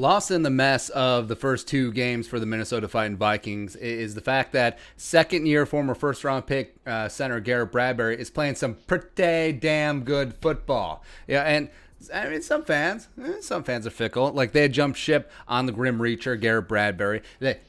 lost in the mess of the first two games for the Minnesota Fighting Vikings is the fact that second-year former first-round pick center Garrett Bradbury is playing some pretty damn good football. Yeah, and I mean, some fans are fickle. Like, they had jumped ship on the Grim Reacher, Garrett Bradbury.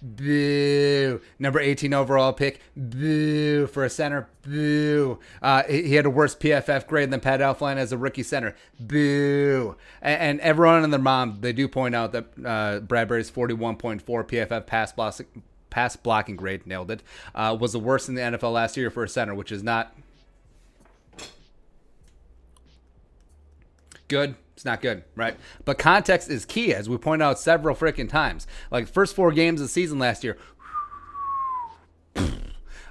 Boo. Number 18 overall pick. Boo. For a center. Boo. He had a worse PFF grade than Pat Elflein as a rookie center. Boo. And everyone and their mom, they do point out that Bradbury's 41.4 PFF pass blocking grade, nailed it, was the worst in the NFL last year for a center, which is not good. It's not good, right? But context is key, as we pointed out several freaking times. Like, first 4 games of the season last year,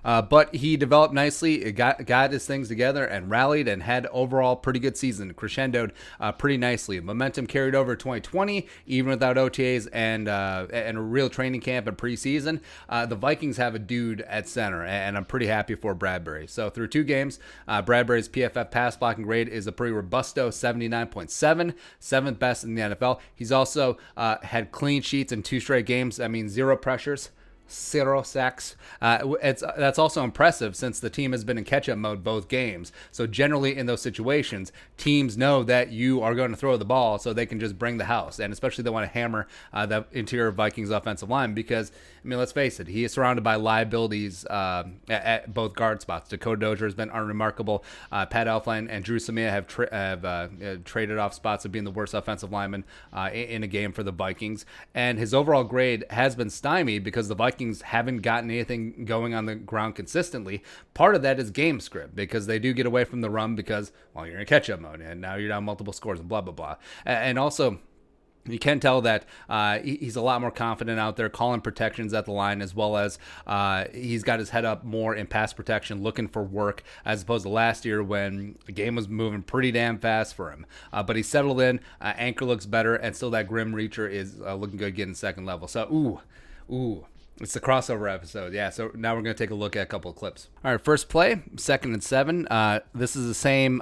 but he developed nicely, got his things together, and rallied and had overall pretty good season, crescendoed pretty nicely. Momentum carried over 2020, even without OTAs and a real training camp and preseason. The Vikings have a dude at center, and I'm pretty happy for Bradbury. So through 2 games, Bradbury's PFF pass blocking grade is a pretty robusto 79.7, 7th best in the NFL. He's also had clean sheets in 2 straight games. I mean, 0 pressures. 0 sacks. That's also impressive since the team has been in catch-up mode both games. So generally in those situations, teams know that you are going to throw the ball so they can just bring the house. And especially they want to hammer the interior Vikings offensive line because, I mean, let's face it, he is surrounded by liabilities at both guard spots. Dakota Dozier has been unremarkable. Pat Elflein and Drew Samia have traded off spots of being the worst offensive lineman in a game for the Vikings. And his overall grade has been stymied because the Vikings haven't gotten anything going on the ground consistently. Part of that is game script because they do get away from the run because, well, you're in catch-up mode and now you're down multiple scores and blah, blah, blah. And also, you can tell that he's a lot more confident out there calling protections at the line, as well as he's got his head up more in pass protection, looking for work, as opposed to last year when the game was moving pretty damn fast for him. But he settled in, anchor looks better, and still that Grim Reacher is looking good getting second level. So, ooh. It's the crossover episode, yeah. So now we're going to take a look at a couple of clips. All right, first play, 2nd and 7. This is the same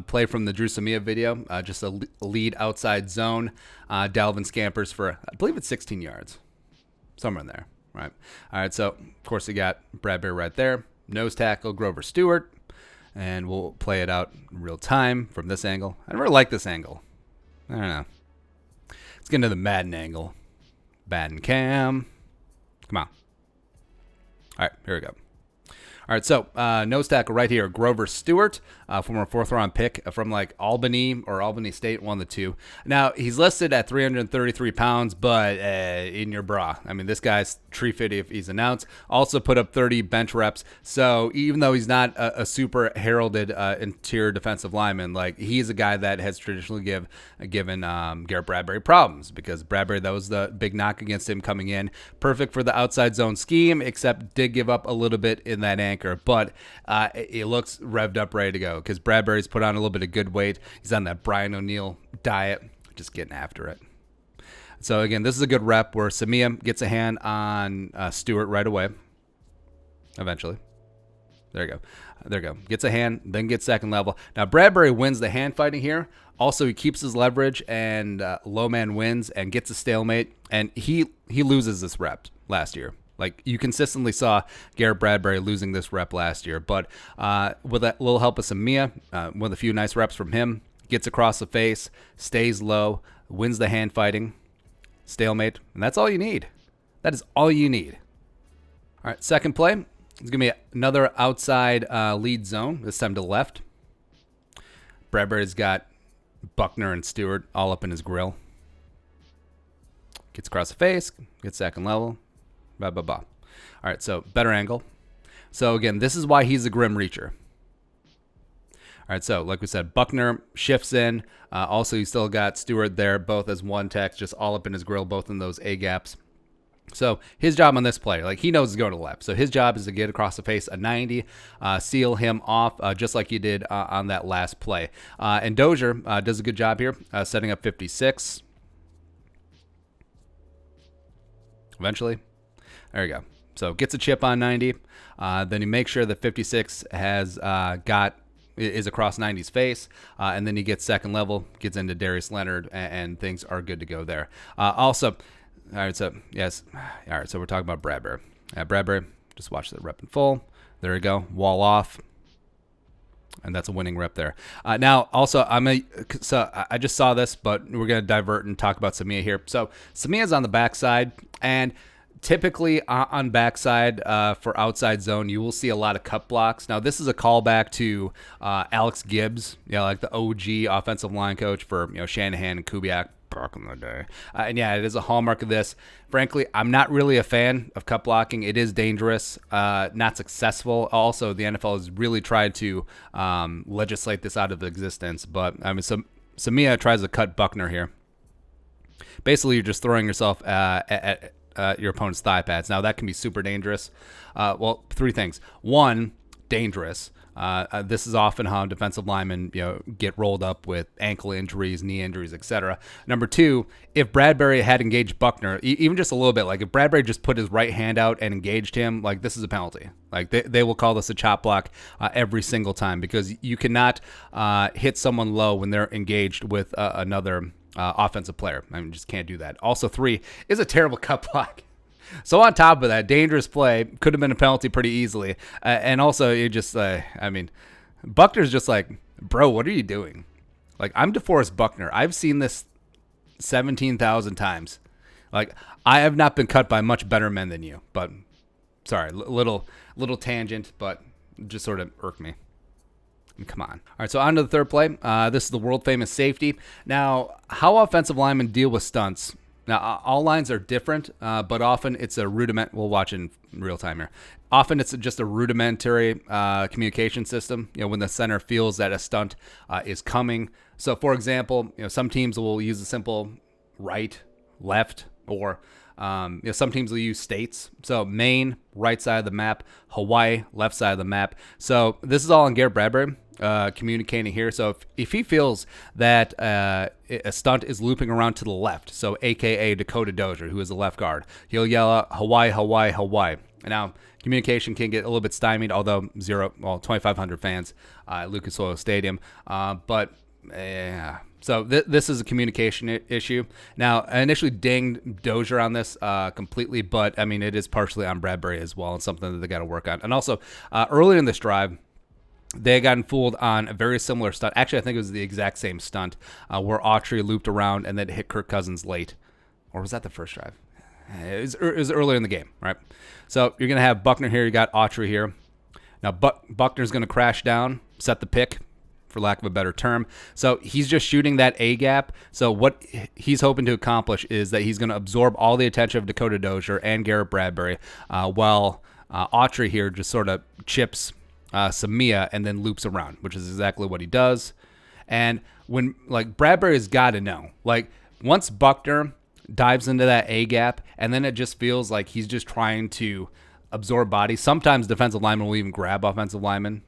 play from the Drew Samia video, just a lead outside zone. Dalvin scampers for, I believe it's 16 yards, somewhere in there, right? All right, so, of course, you got Bradbury right there. Nose tackle, Grover Stewart. And we'll play it out in real time from this angle. I never like this angle. I don't know. Let's get into the Madden angle. Madden cam. Come on. All right, here we go. All right, so nose tackle right here, Grover Stewart, former 4th-round pick from like Albany or Albany State, one of the two. Now, he's listed at 333 pounds, but in your bra. I mean, this guy's tree fit if he's announced. Also put up 30 bench reps. So even though he's not a super heralded interior defensive lineman, like he's a guy that has traditionally given Garrett Bradbury problems because Bradbury, that was the big knock against him coming in. Perfect for the outside zone scheme, except did give up a little bit in that angle. But it looks revved up, ready to go because Bradbury's put on a little bit of good weight. He's on that Brian O'Neill diet, just getting after it. So, again, this is a good rep where Samia gets a hand on Stewart right away, eventually. There you go. Gets a hand, then gets second level. Now, Bradbury wins the hand fighting here. Also, he keeps his leverage, and low man wins and gets a stalemate. And he loses this rep last year. Like, you consistently saw Garrett Bradbury losing this rep last year. But with a little help of Samia, with a few nice reps from him, gets across the face, stays low, wins the hand fighting, stalemate. And that's all you need. That is all you need. All right, second play. It's going to be another outside lead zone, this time to the left. Bradbury's got Buckner and Stewart all up in his grill. Gets across the face, gets second level. Blah, blah, blah. All right, so better angle. So, again, this is why he's a Grim Reacher. All right, so like we said, Buckner shifts in. Also, you still got Stewart there, both as one text, just all up in his grill, both in those A-gaps. So his job on this play, like he knows he's going to the left. So his job is to get across the face a 90, seal him off just like he did on that last play. And Dozier does a good job here, setting up 56. Eventually. There you go. So gets a chip on 90. Then you make sure that 56 has got is across 90's face, and then he gets second level, gets into Darius Leonard, and things are good to go there. Also, all right, so yes, all right, so we're talking about Bradbury. Bradbury, just watch the rep in full. There you go, wall off. And that's a winning rep there. Now, also, I just saw this, but we're going to divert and talk about Samia here. So Samia's on the backside, and typically on backside for outside zone, you will see a lot of cut blocks. Now, this is a callback to Alex Gibbs, like the OG offensive line coach for Shanahan and Kubiak back in the day. And yeah, it is a hallmark of this. Frankly, I'm not really a fan of cut blocking. It is dangerous, not successful. Also, the NFL has really tried to legislate this out of existence. But I mean, Samia tries to cut Buckner here. Basically, you're just throwing yourself at your opponent's thigh pads. Now, that can be super dangerous. Well, three things. One, dangerous. This is often how defensive linemen, get rolled up with ankle injuries, knee injuries, etc. Number two, if Bradbury had engaged Buckner, even just a little bit, like if Bradbury just put his right hand out and engaged him, like this is a penalty. Like they will call this a chop block every single time, because you cannot hit someone low when they're engaged with another offensive player. I mean, just can't do that. Also, three is a terrible cut block. So on top of that, dangerous play, could have been a penalty pretty easily. And also, it just, Buckner's just like, bro, what are you doing? Like, I'm DeForest Buckner. I've seen this 17,000 times. Like, I have not been cut by much better men than you. But, sorry, little tangent, but just sort of irked me. I mean, come on. All right, so on to the third play. This is the world-famous safety. Now, how offensive linemen deal with stunts. Now, all lines are different, but often it's a rudiment. We'll watch in real time here. Often it's just a rudimentary communication system, when the center feels that a stunt is coming. So, for example, some teams will use a simple right, left, or some teams will use states. So, Maine, right side of the map. Hawaii, left side of the map. So, this is all on Garrett Bradbury. Communicating here. So if he feels that a stunt is looping around to the left, so AKA Dakota Dozier, who is a left guard, he'll yell out Hawaii, Hawaii, Hawaii. And now communication can get a little bit stymied, although 2,500 fans at Lucas Oil Stadium. So this is a communication issue. Now, I initially dinged Dozier on this completely, but I mean, it is partially on Bradbury as well, and something that they got to work on. And also, early in this drive, they had gotten fooled on a very similar stunt. Actually, I think it was the exact same stunt where Autry looped around and then hit Kirk Cousins late. Or was that the first drive? It was earlier in the game, right? So you're going to have Buckner here. You got Autry here. Now, Buckner's going to crash down, set the pick, for lack of a better term. So he's just shooting that A gap. So what he's hoping to accomplish is that he's going to absorb all the attention of Dakota Dozier and Garrett Bradbury, while Autry here just sort of chips Samia and then loops around, which is exactly what he does. And when Bradbury's got to know, once Buckner dives into that A gap, and then it just feels like he's just trying to absorb body. Sometimes defensive linemen will even grab offensive linemen.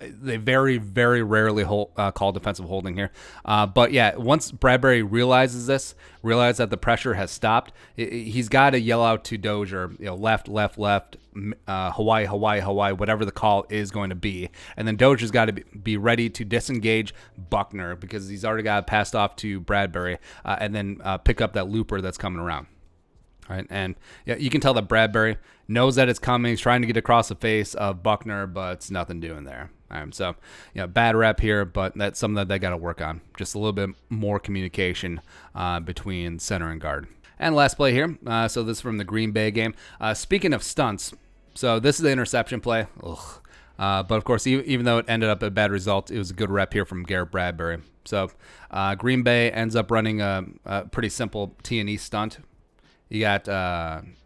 They very, very rarely call defensive holding here. But yeah, once Bradbury realizes that the pressure has stopped, he's got to yell out to Dozier, left, left, left, Hawaii, Hawaii, Hawaii, whatever the call is going to be. And then Dozier's got to be ready to disengage Buckner, because he's already got it passed off to Bradbury, and then pick up that looper that's coming around. All right, and yeah, you can tell that Bradbury knows that it's coming. He's trying to get across the face of Buckner, but it's nothing doing there. All right, so bad rep here, but that's something that they got to work on. Just a little bit more communication between center and guard. And last play here. So this is from the Green Bay game. Speaking of stunts, so this is the interception play. But of course, even though it ended up a bad result, it was a good rep here from Garrett Bradbury. So Green Bay ends up running a pretty simple T&E stunt. You got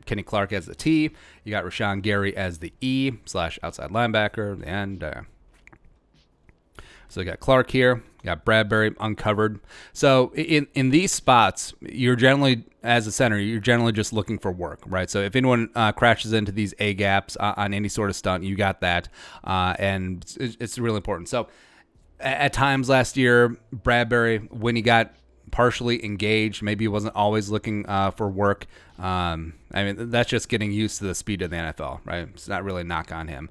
Kenny Clark as the T. You got Rashawn Gary as the E / outside linebacker. And so you got Clark here. You got Bradbury uncovered. So in these spots, you're generally, as a center, you're generally just looking for work, right? So if anyone crashes into these A gaps on any sort of stunt, you got that. And it's really important. So at times last year, Bradbury, when he got partially engaged. Maybe he wasn't always looking for work. I mean, that's just getting used to the speed of the NFL, right? It's not really a knock on him.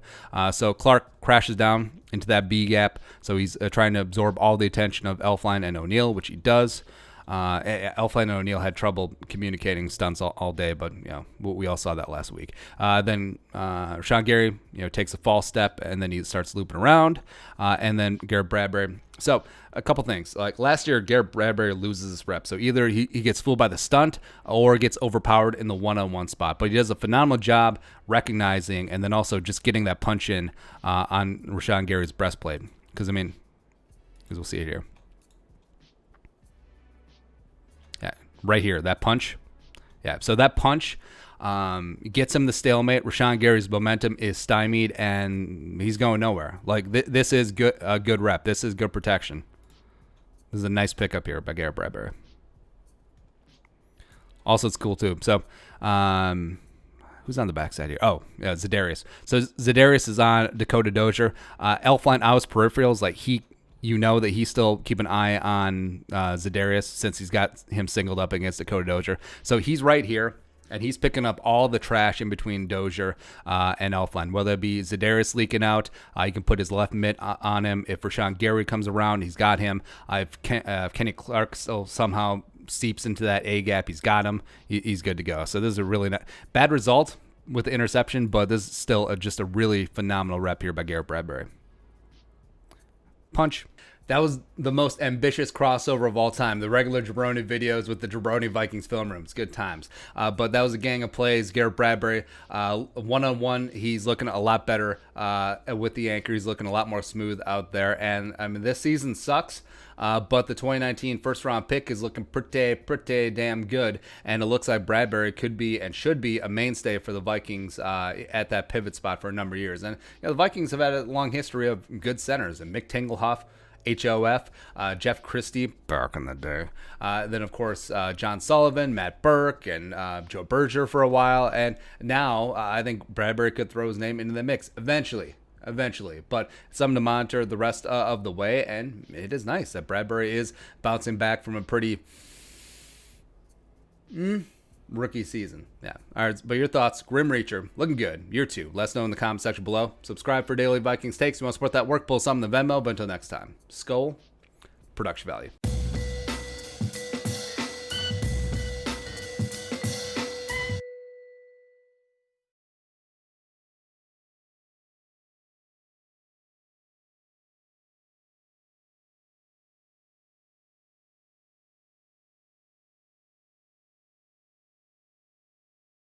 So Clark crashes down into that B gap. So he's trying to absorb all the attention of Elflein and O'Neal, which he does. Elflein and O'Neal had trouble communicating stunts all day, but we all saw that last week. Then Rashawn Gary takes a false step, and then he starts looping around, and then Garrett Bradbury. So a couple things. Like last year, Garrett Bradbury loses his rep. So either he gets fooled by the stunt or gets overpowered in the one-on-one spot. But he does a phenomenal job recognizing and then also just getting that punch in on Rashawn Gary's breastplate. Because we'll see it here. Yeah, right here, that punch. Yeah, so that punch gets him the stalemate. Rashawn Gary's momentum is stymied, and he's going nowhere. Like this is a good rep. This is good protection. This is a nice pickup here by Garrett Bradbury. Also, it's cool too. So, who's on the backside here? Oh, yeah, Za'Darius. So Za'Darius is on Dakota Dozier. Elflein out his peripherals, like that he's still keep an eye on Za'Darius since he's got him singled up against Dakota Dozier. So he's right here, and he's picking up all the trash in between Dozier and Elflein. Whether it be Za'Darius leaking out, you can put his left mitt on him. If Rashawn Gary comes around, he's got him. If Kenny Clark still somehow seeps into that A gap, he's got him. He's good to go. So this is a really bad result with the interception, but this is still just a really phenomenal rep here by Garrett Bradbury. Punch. That was the most ambitious crossover of all time. The regular Jabroni videos with the Jabroni Vikings film rooms. Good times. But that was a gang of plays. Garrett Bradbury, one-on-one, he's looking a lot better with the anchor. He's looking a lot more smooth out there. And, this season sucks. But the 2019 first-round pick is looking pretty damn good. And it looks like Bradbury could be and should be a mainstay for the Vikings at that pivot spot for a number of years. And the Vikings have had a long history of good centers. And Mick Tingelhoff, HOF, Jeff Christie, back in the day. Then, of course, John Sullivan, Matt Burke, and Joe Berger for a while. And now I think Bradbury could throw his name into the mix eventually. But something to monitor the rest of the way. And it is nice that Bradbury is bouncing back from a pretty rookie season. Yeah. All right. But your thoughts, Grim Reacher, looking good. Year 2. Let us know in the comment section below. Subscribe for daily Vikings takes. If you want to support that work, pull something in the Venmo. But until next time, Skull, production value.